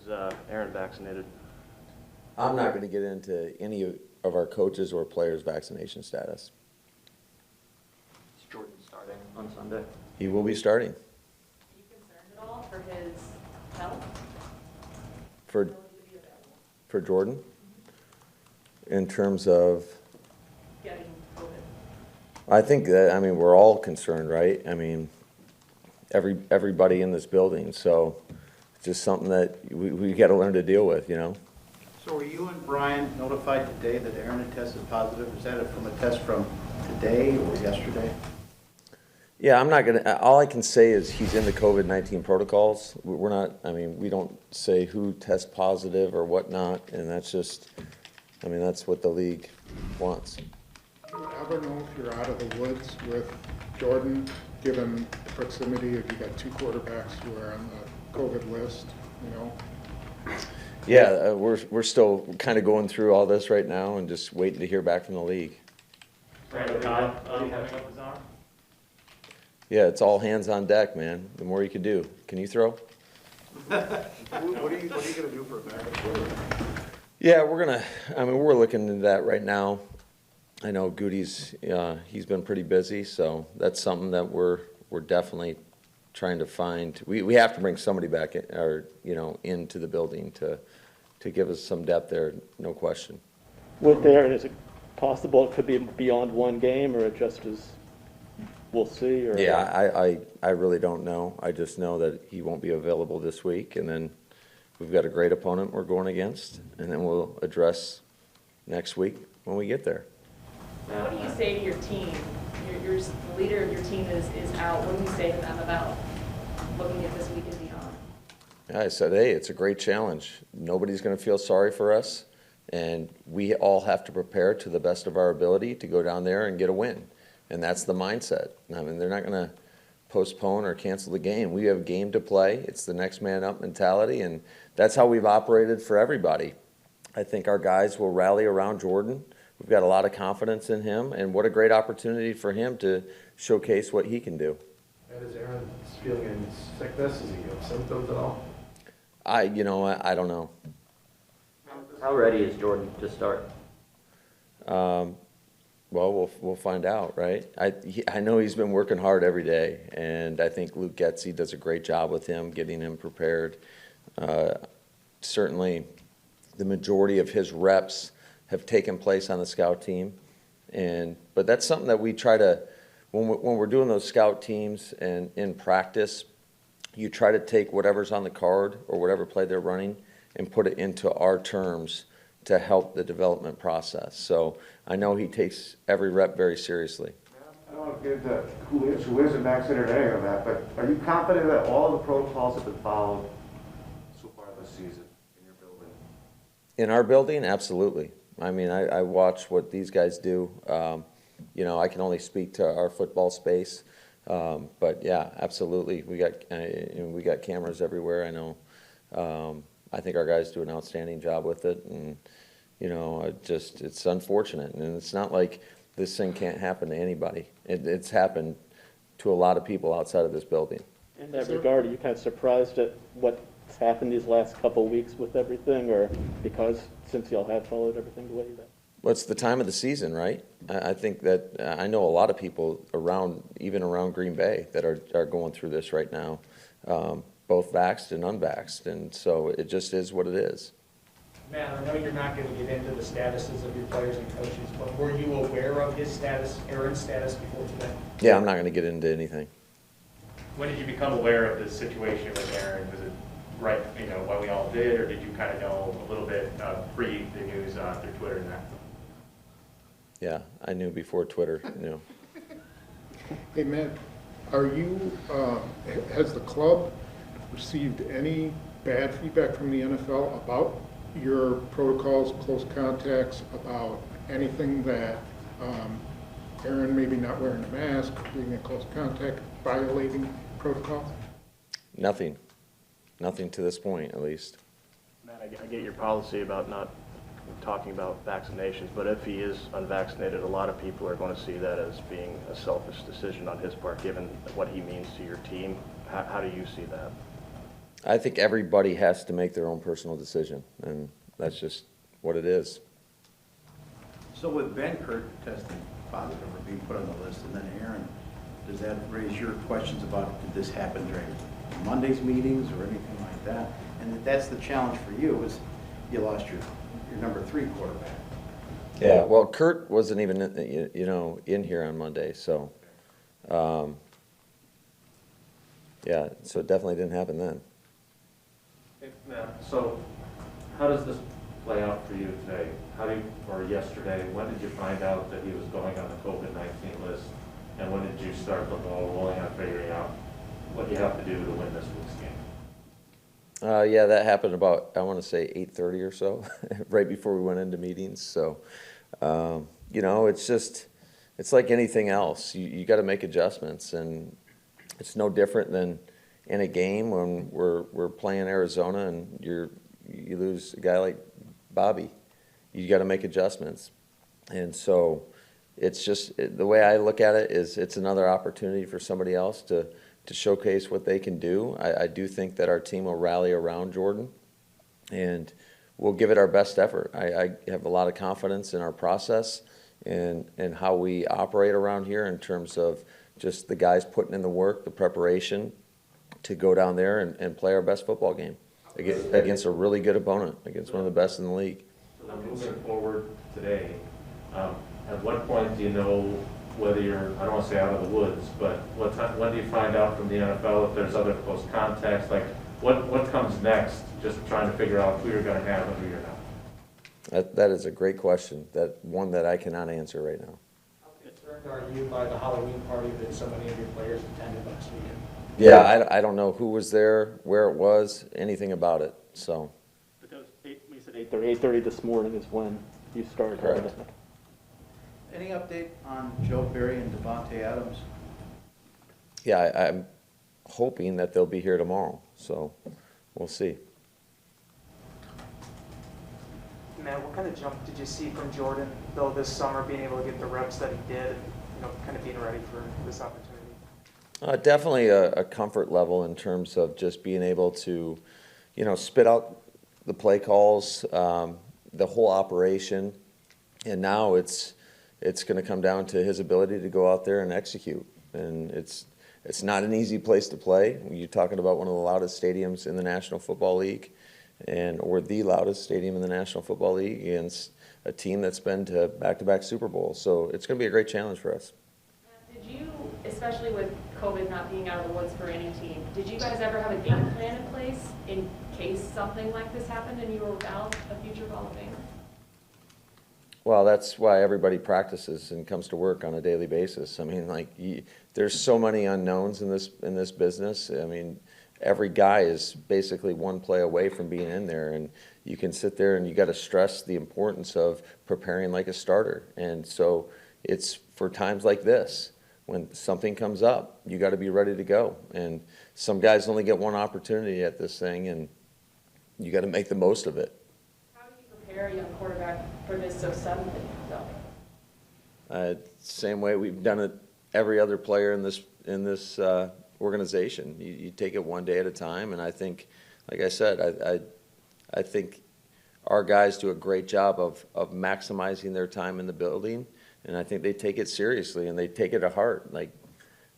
Is Aaron vaccinated? I'm not going to get into any of our coaches or players' vaccination status. Is Jordan starting on Sunday? He will be starting. Are you concerned at all for his health? For Jordan? In terms of? Getting COVID. I think that, I mean, we're all concerned, right? I mean, everybody in this building, so it's just something that we got to learn to deal with, you know? So were you and Brian notified today that Aaron had tested positive? Is that from a test from today or yesterday? Yeah, I'm not going to, all I can say is he's in the COVID-19 protocols. We're not, I mean, we don't say who tests positive or whatnot, and that's just, I mean, that's what the league wants. Do you ever know if you're out of the woods with Jordan, given the proximity of, you got two quarterbacks who are on the COVID list, you know? Yeah, we're still kind of going through all this right now and just waiting to hear back from the league. Brandon Cobb, having up his arm? Yeah, it's all hands on deck, man. The more you can do. Can you throw? What are you going to do for a backup? Yeah, we're looking into that right now. I know Goody's, he's been pretty busy, so that's something that we're definitely trying to find. We have to bring somebody back into the building to give us some depth there, no question. With Aaron, is it possible it could be beyond one game, or it just is, we'll see? Or? Yeah, I really don't know. I just know that he won't be available this week, and then we've got a great opponent we're going against, and then we'll address next week when we get there. What do you say to your team? The leader of your team is out. What do you say to them about looking at this week and beyond? I said, hey, it's a great challenge. Nobody's going to feel sorry for us, and we all have to prepare to the best of our ability to go down there and get a win. And that's the mindset. I mean, they're not going to postpone or cancel the game. We have a game to play. It's the next man up mentality, and that's how we've operated for everybody. I think our guys will rally around Jordan. We've got a lot of confidence in him, and what a great opportunity for him to showcase what he can do. And is Aaron feeling any sickness? Does he have symptoms at all? I don't know. How ready is Jordan to start? Well, we'll find out, right? I know he's been working hard every day, and I think Luke Getzey does a great job with him, getting him prepared. Certainly, the majority of his reps have taken place on the scout team, but that's something that we try to, when we're doing those scout teams and in practice, you try to take whatever's on the card or whatever play they're running and put it into our terms to help the development process. So I know he takes every rep very seriously. I don't want to get into who isn't vaccinated or any of that, but are you confident that all the protocols have been followed so far this season in your building? In our building, absolutely. I mean, I watch what these guys do. I can only speak to our football space, but yeah, absolutely. We got cameras everywhere. I know. I think our guys do an outstanding job with it, and it's unfortunate, and it's not like this thing can't happen to anybody. It's happened to a lot of people outside of this building. In that regard, are you kind of surprised at what's happened these last couple of weeks with everything, or since y'all have followed everything the way you have? Well, it's the time of the season, right? I think that I know a lot of people even around Green Bay, that are going through this right now, both vaxxed and unvaxxed, and so it just is what it is. Matt, I know you're not going to get into the statuses of your players and coaches, but were you aware of his status, Aaron's status, before today? Yeah, I'm not going to get into anything. When did you become aware of the situation with Aaron? Was it right, when we all did, or did you kind of know a little bit pre the news through Twitter and that? Yeah, I knew before Twitter. Hey, Matt, has the club received any bad feedback from the NFL about your protocols, close contacts, about anything that Aaron maybe not wearing a mask, being in close contact, violating protocols? Nothing to this point, at least. Matt, I get your policy about not talking about vaccinations, but if he is unvaccinated, a lot of people are going to see that as being a selfish decision on his part, given what he means to your team. How do you see that? I think everybody has to make their own personal decision, and that's just what it is. So with Ben Kurt testing positive or being put on the list, and then Aaron, does that raise your questions about did this happen during Monday's meetings or anything like that? And that's the challenge for you, is you lost your number 3 quarterback. Yeah, well, Kurt wasn't even, in here on Monday, so, yeah, so it definitely didn't happen then. Hey, Matt, so how does this play out for you today? Or yesterday, when did you find out that he was going on the COVID-19 list? And when did you start the ball rolling on figuring out what you have to do to win this week's game? Yeah, that happened about, I want to say 8:30 or so, right before we went into meetings. So, it's like anything else. You got to make adjustments, and it's no different than in a game when we're playing Arizona and you lose a guy like Bobby. You got to make adjustments, and so it's just the way I look at it is it's another opportunity for somebody else to showcase what they can do. I do think that our team will rally around Jordan, and we'll give it our best effort. I have a lot of confidence in our process and how we operate around here in terms of just the guys putting in the work, the preparation to go down there and play our best football game against a really good opponent, against one of the best in the league. So then moving forward today, at what point do you know whether you're, I don't want to say out of the woods, but when do you find out from the NFL if there's other close contacts? Like, what comes next? Just trying to figure out who you're going to have and who you're not. That is a great question, one that I cannot answer right now. How concerned are you by the Halloween party that so many of your players attended last weekend? Yeah, I don't know who was there, where it was, anything about it, so. But that was we said 8:30 this morning is when you started. Correct. Any update on Joe Barry and Devontae Adams? Yeah, I'm hoping that they'll be here tomorrow, so we'll see. Matt, what kind of jump did you see from Jordan, though, this summer, being able to get the reps that he did, kind of being ready for this opportunity? Definitely a comfort level in terms of just being able to, spit out the play calls, the whole operation, and now it's going to come down to his ability to go out there and execute. And it's not an easy place to play. You're talking about one of the loudest stadiums in the National Football League, or the loudest stadium in the National Football League, against a team that's been to back-to-back Super Bowls. So it's going to be a great challenge for us. Did you, especially with COVID not being out of the woods for any team, did you guys ever have a game plan in place in case something like this happened and you were without a future Hall of Famer? Well, that's why everybody practices and comes to work on a daily basis. I mean, there's so many unknowns in this business. I mean, every guy is basically one play away from being in there, and you can sit there and you got to stress the importance of preparing like a starter. And so it's for times like this when something comes up, you got to be ready to go. And some guys only get one opportunity at this thing, and you got to make the most of it. How do you prepare a young quarterback for this so suddenly, though? Same way we've done it every other player in this organization. You take it one day at a time, and I think, like I said, I think our guys do a great job of maximizing their time in the building, and I think they take it seriously and they take it to heart. Like,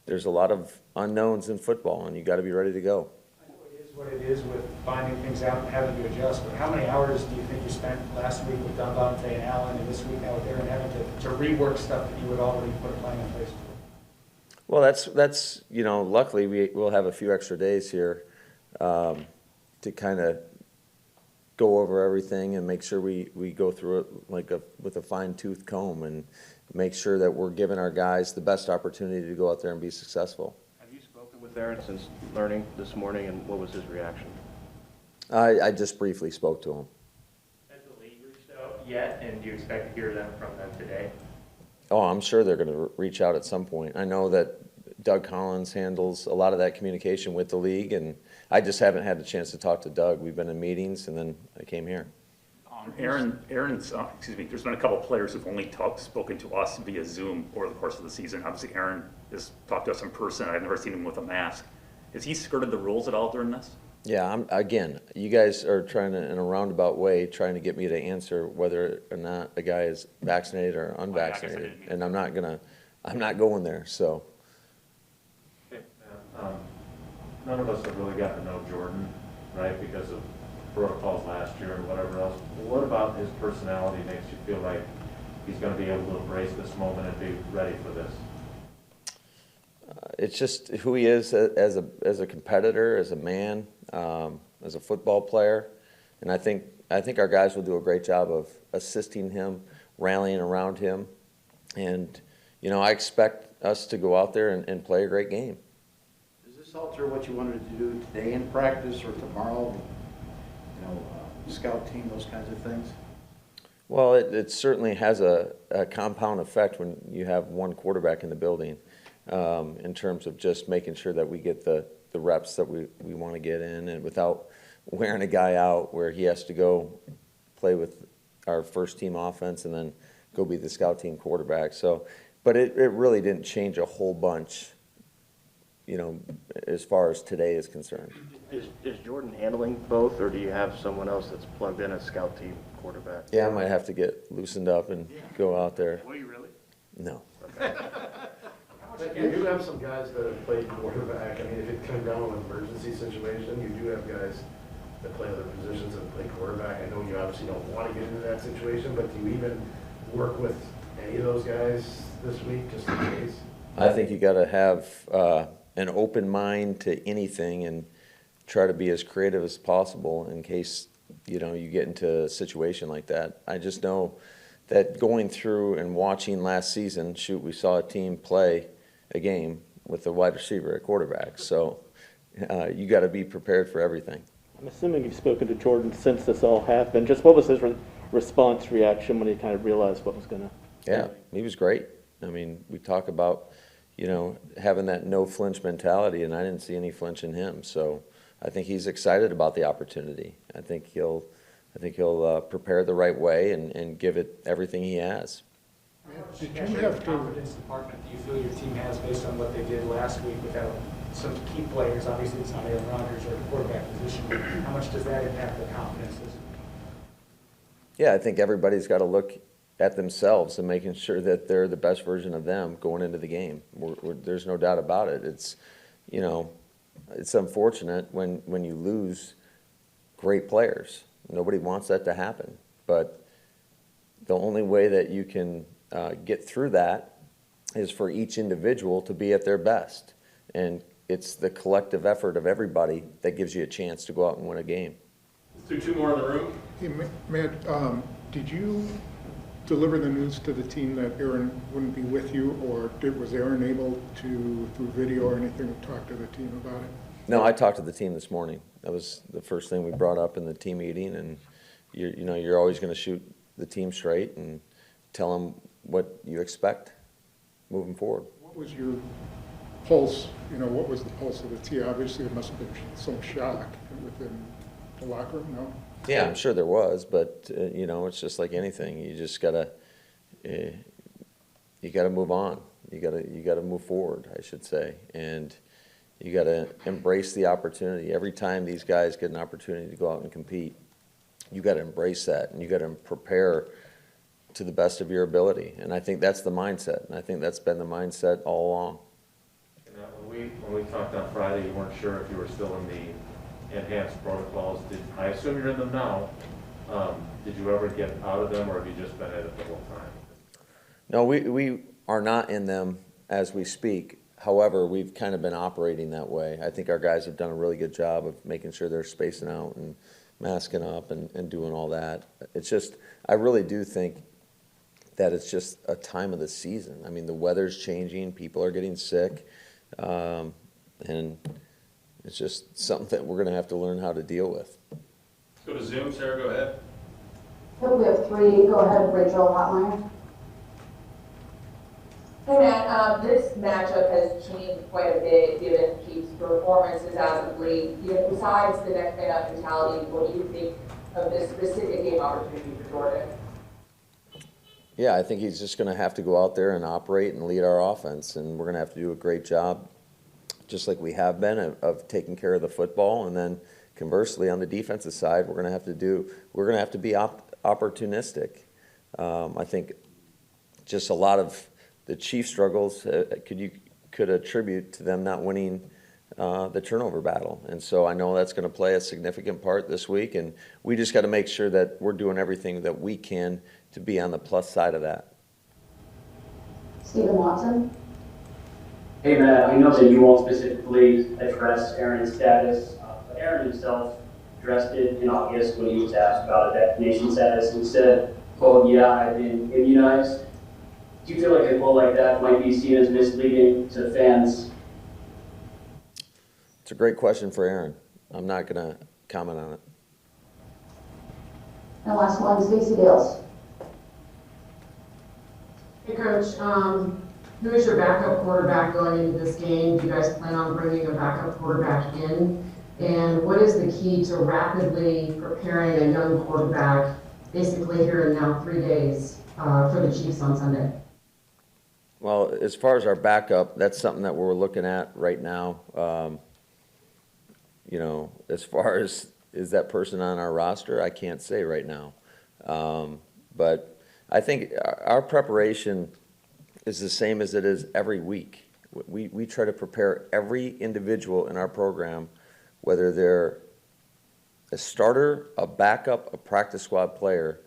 there's a lot of unknowns in football, and you got to be ready to go. I know it is what it is with finding things out and having to adjust, but how many hours do you think you spent last week with Devontae and Allen, and this week out there, and having to rework stuff that you would already put a plan in place for? Well, that's luckily we'll have a few extra days here to kind of go over everything and make sure we go through it with a fine-tooth comb and make sure that we're giving our guys the best opportunity to go out there and be successful. Have you spoken with Aaron since learning this morning, and what was his reaction? I just briefly spoke to him. Has the league reached out yet, and do you expect to hear from them today? Oh, I'm sure they're going to reach out at some point. I know that Doug Collins handles a lot of that communication with the league, and I just haven't had a chance to talk to Doug. We've been in meetings, and then I came here. Aaron's, there's been a couple of players who've only spoken to us via Zoom over the course of the season. Obviously, Aaron has talked to us in person. I've never seen him with a mask. Has he skirted the rules at all during this? Yeah, again, you guys are trying to, in a roundabout way, trying to get me to answer whether or not a guy is vaccinated or I guess I unvaccinated. didn't mean And I'm not going there, so. Okay, none of us have really got to know Jordan, right, because of protocols last year and whatever else. What about his personality makes you feel like he's going to be able to embrace this moment and be ready for this? It's just who he is as a competitor, as a man, as a football player, and I think our guys will do a great job of assisting him, rallying around him, and I expect us to go out there and play a great game. Does this alter what you wanted to do today in practice or tomorrow? Scout team, those kinds of things? Well, it certainly has a compound effect when you have one quarterback in the building, in terms of just making sure that we get the reps that we want to get in, and without wearing a guy out where he has to go play with our first team offense and then go be the scout team quarterback. So, but it really didn't change a whole bunch, as far as today is concerned. Is Jordan handling both, or do you have someone else that's plugged in as scout team quarterback? Yeah, I might have to get loosened up and go out there. Will you really? No. You do have some guys that have played quarterback. I mean, if it came down to an emergency situation, you do have guys that play other positions and play quarterback. I know you obviously don't want to get into that situation, but do you even work with any of those guys this week, just in case? I think you got to have an open mind to anything and try to be as creative as possible in case you get into a situation like that. I just know that going through and watching last season, we saw a team play a game with a wide receiver at quarterback. So you got to be prepared for everything. I'm assuming you've spoken to Jordan since this all happened. Just what was his response, reaction when he kind of realized what was going to Yeah, he was great. I mean, we talk about, having that no flinch mentality, and I didn't see any flinch in him. So I think he's excited about the opportunity. I think he'll prepare the right way and give it everything he has. Did As you your have to, confidence department, do you feel your team has based on what they did last week without some key players? Obviously, it's not Aaron Rodgers or the quarterback position. How much does that impact the confidence? Yeah, I think everybody's got to look at themselves and making sure that they're the best version of them going into the game. There's no doubt about it. It's, it's unfortunate when you lose great players. Nobody wants that to happen. But the only way that you can get through that is for each individual to be at their best. And it's the collective effort of everybody that gives you a chance to go out and win a game. Let's do two more in the room. hey, Matt, did you deliver the news to the team that Aaron wouldn't be with you, or was Aaron able to, through video or anything, talk to the team about it? No, I talked to the team this morning. That was the first thing we brought up in the team meeting, and you're always going to shoot the team straight and tell them what you expect moving forward. What was your pulse, what was the pulse of the team? Obviously, there must have been some shock within the locker room, no? Yeah, I'm sure there was, but it's just like anything. You just gotta move on. You gotta move forward, I should say, and you gotta embrace the opportunity. Every time these guys get an opportunity to go out and compete, you gotta embrace that, and you gotta prepare to the best of your ability. And I think that's the mindset, and I think that's been the mindset all along. When we talked on Friday, you weren't sure if you were still in the enhanced protocols. I assume you're in them now. Did you ever get out of them, or have you just been in it the whole time? No, we are not in them as we speak. However, we've kind of been operating that way. I think our guys have done a really good job of making sure they're spacing out and masking up and doing all that. It's just, I really do think that it's just a time of the season. I mean, the weather's changing, people are getting sick, and it's just something that we're going to have to learn how to deal with. Let's go to Zoom. Sarah, go ahead. We have three. Go ahead, Rachel Hotline. Hey Matt, this matchup has changed quite a bit given Chiefs' performances as of late. Besides the next man up mentality, what do you think of this specific game opportunity for Jordan? Yeah, I think he's just going to have to go out there and operate and lead our offense, and we're going to have to do a great job, just like we have been, of taking care of the football and then conversely, on the defensive side, we're going to have to be opportunistic. I think just a lot of the Chiefs' struggles could attribute to them not winning the turnover battle. And so I know that's going to play a significant part this week, and we just got to make sure that we're doing everything that we can to be on the plus side of that. Stephen Watson. Hey Matt, I know that you won't specifically address Aaron's status, but Aaron himself addressed it in August when he was asked about a vaccination status and said, "Well, yeah, I've been immunized." Do you feel like a quote like that might be seen as misleading to fans? It's a great question for Aaron. I'm not going to comment on it. And last one, Stacey Dales. Hey Coach, who is your backup quarterback going into this game? Do you guys plan on bringing a backup quarterback in? And what is the key to rapidly preparing a young quarterback, basically here in now 3 days, for the Chiefs on Sunday? Well, as far as our backup, that's something that we're looking at right now. As far as is that person on our roster, I can't say right now. But I think our preparation is the same as it is every week. We try to prepare every individual in our program, whether they're a starter, a backup, a practice squad player,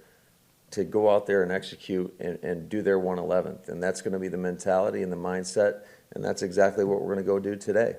to go out there and execute and do their 111th. And that's going to be the mentality and the mindset, and that's exactly what we're going to go do today.